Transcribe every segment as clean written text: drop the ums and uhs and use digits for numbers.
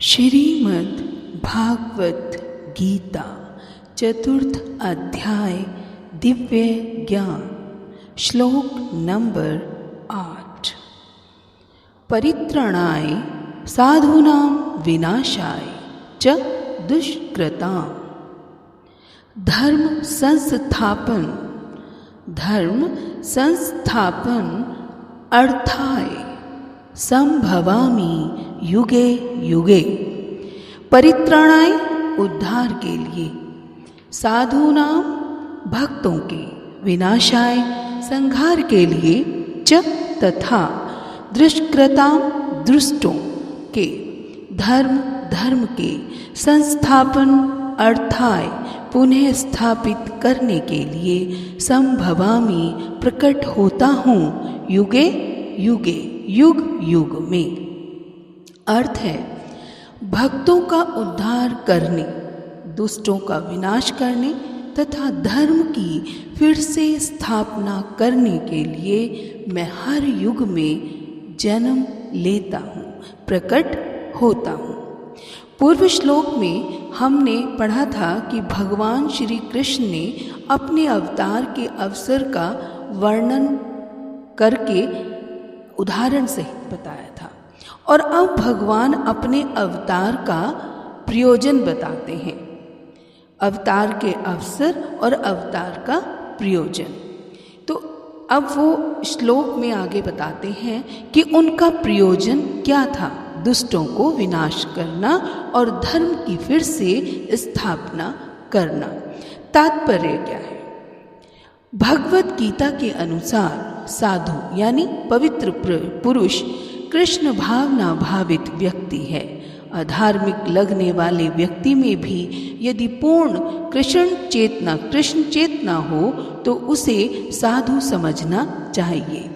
श्रीमद् भागवत गीता चतुर्थ अध्याय दिव्य ज्ञान श्लोक नंबर 8। परित्राणाय साधूनां विनाशाय च दुष्कृतां धर्म संस्थापन अर्थाय संभवामि युगे युगे। परित्राणाय उद्धार के लिए, साधूनां भक्तों के, विनाशाय संहार के लिए, च तथा दुष्कृतां दुष्टों के, धर्म के, संस्थापन अर्थाय पुनः स्थापित करने के लिए, संभवामि प्रकट होता हूँ, युगे युगे युग युग में। अर्थ है भक्तों का उद्धार करने, दुष्टों का विनाश करने तथा धर्म की फिर से स्थापना करने के लिए मैं हर युग में जन्म लेता हूँ, प्रकट होता हूँ। पूर्व श्लोक में हमने पढ़ा था कि भगवान श्री कृष्ण ने अपने अवतार के अवसर का वर्णन करके उदाहरण सहित बताया था, और अब भगवान अपने अवतार का प्रयोजन बताते हैं। अवतार के अवसर और अवतार का प्रयोजन। तो अब वो श्लोक में आगे बताते हैं कि उनका प्रयोजन क्या था, दुष्टों को विनाश करना और धर्म की फिर से स्थापना करना। तात्पर्य क्या है? भगवत गीता के अनुसार साधु यानी पवित्र पुरुष कृष्ण भावना भावित व्यक्ति है। अधार्मिक लगने वाले व्यक्ति में भी यदि पूर्ण कृष्ण चेतना हो तो उसे साधु समझना चाहिए।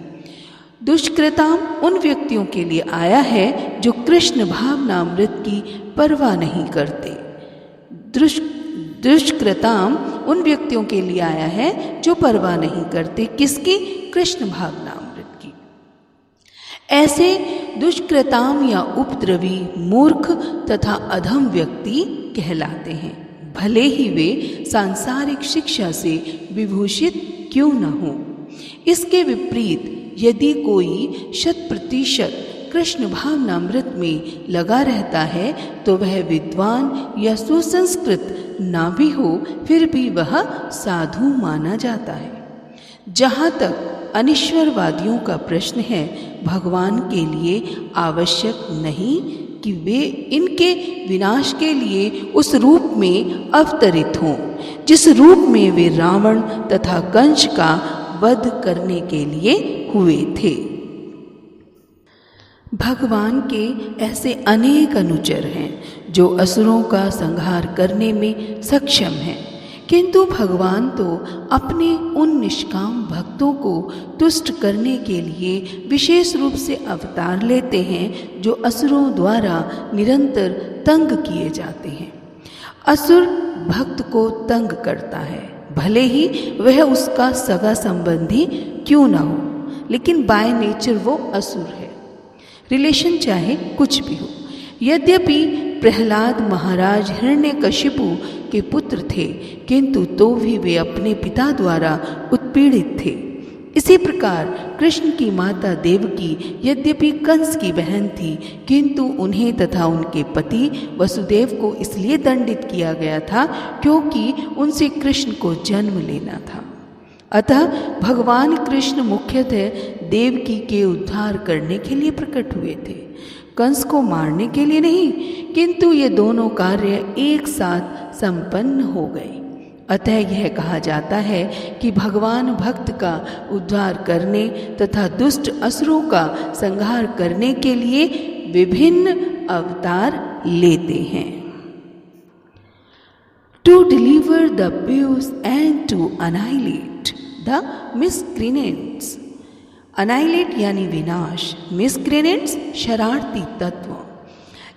दुष्कृताम उन व्यक्तियों के लिए आया है जो कृष्ण भावनामृत की परवाह नहीं करते। दुष्कृताम उन व्यक्तियों के लिए आया है जो परवाह नहीं करते, किसकी? कृष्ण भावनामृत की। ऐसे दुष्कृताम या उपद्रवी, मूर्ख तथा अधम व्यक्ति कहलाते हैं, भले ही वे सांसारिक शिक्षा से विभूषित क्यों न हो। इसके विपरीत यदि कोई 100% कृष्ण भावनामृत में लगा रहता है तो वह विद्वान या सुसंस्कृत ना भी हो, फिर भी वह साधु माना जाता है। जहाँ तक अनिश्वरवादियों का प्रश्न है, भगवान के लिए आवश्यक नहीं कि वे इनके विनाश के लिए उस रूप में अवतरित हों जिस रूप में वे रावण तथा कंस का वध करने के लिए हुए थे। भगवान के ऐसे अनेक अनुचर हैं जो असुरों का संहार करने में सक्षम हैं, किंतु भगवान तो अपने उन निष्काम भक्तों को तुष्ट करने के लिए विशेष रूप से अवतार लेते हैं जो असुरों द्वारा निरंतर तंग किए जाते हैं। असुर भक्त को तंग करता है, भले ही वह उसका सगा संबंधी क्यों ना हो, लेकिन बाय नेचर वो असुर है, रिलेशन चाहे कुछ भी हो। यद्यपि प्रहलाद महाराज हिरण्यकशिपु के पुत्र थे, किंतु तो भी वे अपने पिता द्वारा उत्पीड़ित थे। इसी प्रकार कृष्ण की माता देवकी यद्यपि कंस की बहन थी, किंतु उन्हें तथा उनके पति वसुदेव को इसलिए दंडित किया गया था क्योंकि उनसे कृष्ण को जन्म लेना था। अतः भगवान कृष्ण मुख्यतः देवकी के उद्धार करने के लिए प्रकट हुए थे, कंस को मारने के लिए नहीं, किंतु ये दोनों कार्य एक साथ संपन्न हो गए। अतः यह कहा जाता है कि भगवान भक्त का उद्धार करने तथा दुष्ट असुरों का संहार करने के लिए विभिन्न अवतार लेते हैं। To deliver the pious and to annihilate the miscreants। annihilate यानी विनाश, miscreants शरारती तत्व,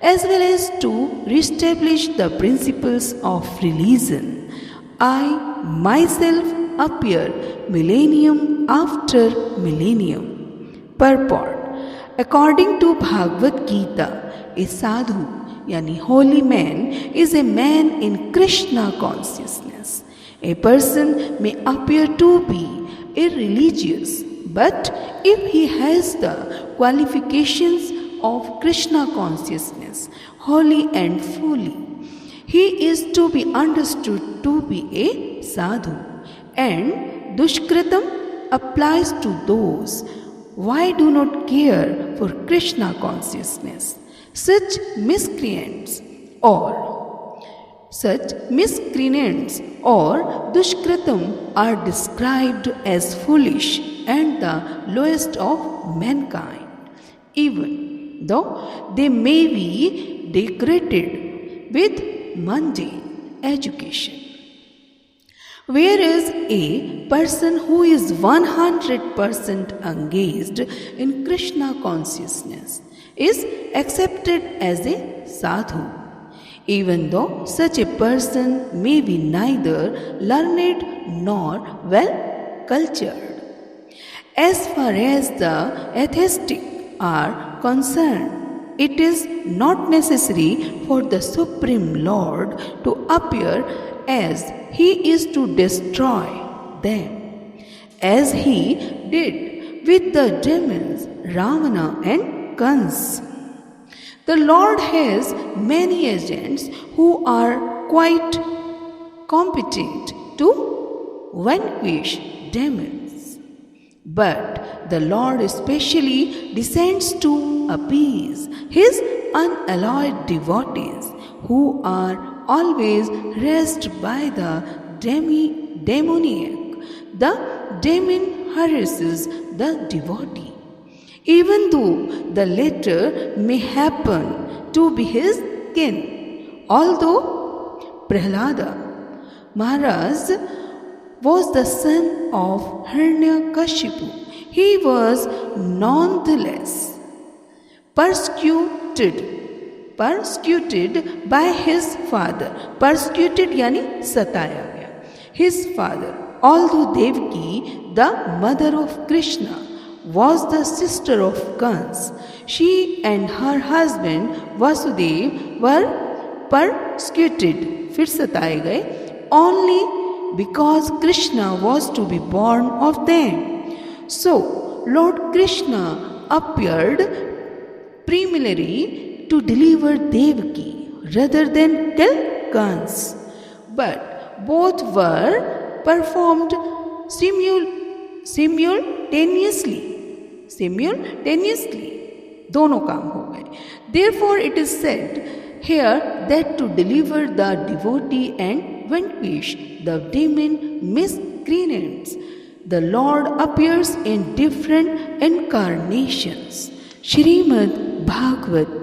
as well as to reestablish the principles of religion। I myself appear millennium after millennium। Purport: According to Bhagavad Gita, a sadhu yani holy man is a man in Krishna consciousness. A person may appear to be irreligious, but if he has the qualifications of Krishna consciousness wholly and fully, he is to be understood to be a sadhu. And dushkritam applies to those who do not care for Krishna consciousness. Such miscreants or dushkritam are described as foolish and the lowest of mankind, even though they may be decorated with mundane education. Whereas a person who is 100% engaged in Krishna consciousness is accepted as a sadhu, even though such a person may be neither learned nor well cultured. As far as the atheistic are concerned, it is not necessary for the Supreme Lord to appear as he is to destroy them, as he did with the demons Ravana and Kans. The Lord has many agents who are quite competent to vanquish demons. But the Lord especially descends to appease his unalloyed devotees who are always raised by the demoniac. The demon harasses the devotee, even though the latter may happen to be his kin. Although Prahlada Maharaj was the son of Hiranyakashipu, he was nonetheless persecuted by his father. Persecuted yani sataya gaya. His father, although Devaki, the mother of Krishna, was the sister of Kans, she and her husband Vasudev were persecuted, फिर सताए गए, only because Krishna was to be born of them. So Lord Krishna appeared primarily to deliver Devaki rather than kill Kans. But both were performed simultaneously. दोनों काम हो गए. Therefore it is said here that to deliver the devotee and vanquish the demon miscreants, the Lord appears in different incarnations. Shrimad Bhagavad